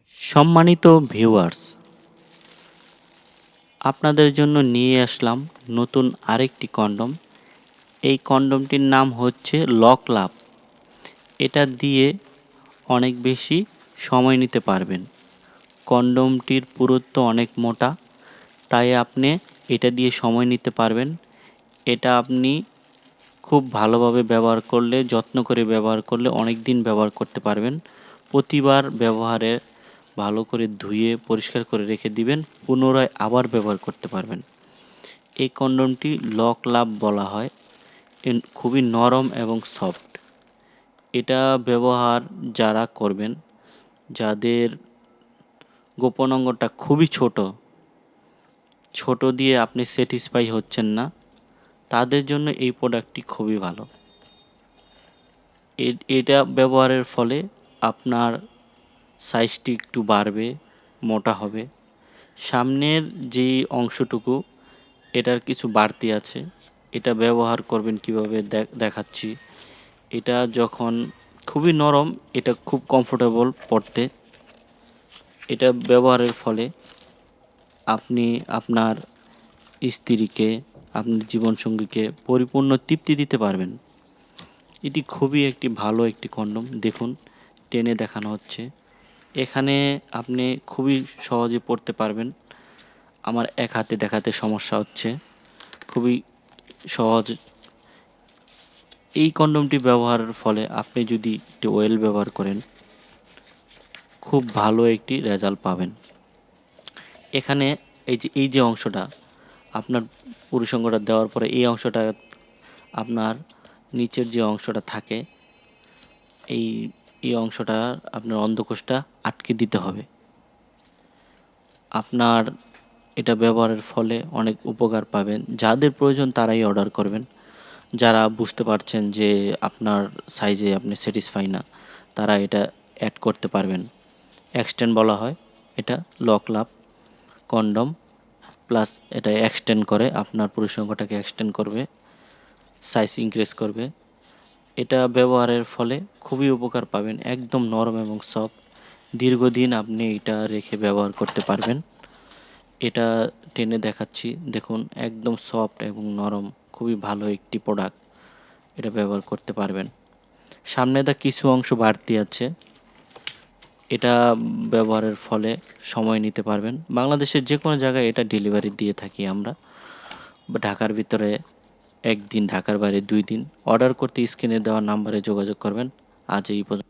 সম্মানিত ভিউয়ার্স, আপনাদের জন্য নিয়ে আসলাম নতুন আরেকটি কন্ডম। এই কন্ডমটির নাম হচ্ছে লক লাভ। এটা দিয়ে অনেক বেশি সময় নিতে পারবেন। কন্ডমটির পুরুত্ব অনেক মোটা, তাই আপনি এটা দিয়ে সময় নিতে পারবেন। এটা আপনি খুব ভালোভাবে ব্যবহার করলে, যত্ন করে ব্যবহার করলে অনেক দিন ব্যবহার করতে পারবেন। প্রতিবার ব্যবহারে ভালো করে ধুয়ে পরিষ্কার করে রেখে দিবেন, পুনরায় আবার ব্যবহার করতে পারবেন। এই কন্ডমটি লক লাভ বলা হয়। খুবই নরম এবং সফট। এটা ব্যবহার যারা করবেন, যাদের গোপন অঙ্গটা খুবই ছোট দিয়ে আপনি স্যাটিসফাই হচ্ছেন না, তাদের জন্য এই প্রোডাক্টটি খুবই ভালো। এটা ব্যবহারের ফলে আপনার সাইজটি একটু বাড়বে, মোটা হবে। সামনের যেই অংশটুকু, এটার কিছু বাড়তি আছে। এটা ব্যবহার করবেন কিভাবে দেখাচ্ছি। এটা যখন খুবই নরম, এটা খুব কমফোর্টেবল পরতে। এটা ব্যবহারের ফলে আপনি আপনার স্ত্রীকে, আপনার জীবনসঙ্গীকে পরিপূর্ণ তৃপ্তি দিতে পারবেন। এটি খুবই একটি ভালো একটি কন্ডম। দেখুন, টেনে দেখানো হচ্ছে। এখানে আপনি খুবই সহজে পড়তে পারবেন। আমার এক হাতে দেখাতে সমস্যা হচ্ছে। খুবই সহজ। এই কন্ডমটি ব্যবহারের ফলে আপনি যদি একটি অয়েল ব্যবহার করেন, খুব ভালো একটি রেজাল্ট পাবেন। এখানে এই যে অংশটা, আপনার পুরুষ অঙ্গটা দেওয়ার পরে এই অংশটা, আপনার নিচের যে অংশটা থাকে, এই অংশটা আপনার অন্ধকোষটা আটকে দিতে হবে। আপনার এটা ব্যবহারের ফলে অনেক উপকার পাবেন। যাদের প্রয়োজন তারাই অর্ডার করবেন। যারা বুঝতে পারছেন যে আপনার সাইজে আপনি স্যাটিসফাই না, তারা এটা অ্যাড করতে পারবেন। এক্সটেন্ড বলা হয় এটা। লক লাভ কন্ডম প্লাস এটা এক্সটেন্ড করে, আপনার পুরুষ অঙ্গটাকে এক্সটেন্ড করবে, সাইজ ইনক্রিজ করবে। এটা ব্যবহারের ফলে খুবই উপকার পাবেন। একদম নরম এবং সফট। দীর্ঘদিন আপনি এটা রেখে ব্যবহার করতে পারবেন। এটা টেনে দেখাচ্ছি, দেখুন, একদম সফট এবং নরম। খুবই ভালো একটি প্রোডাক্ট। এটা ব্যবহার করতে পারবেন। সামনে কিছু অংশ বাড়তি আছে। এটা ব্যবহারের ফলে সময় নিতে পারবেন। বাংলাদেশের যে কোনো জায়গায় এটা ডেলিভারি দিয়ে থাকি আমরা। ঢাকার ভিতরে 1 দিন, ঢাকার বাইরে 2 দিন। অর্ডার করতে স্ক্রিনে দেওয়া নাম্বারে যোগাযোগ করবেন। আজ এই পর্যন্ত।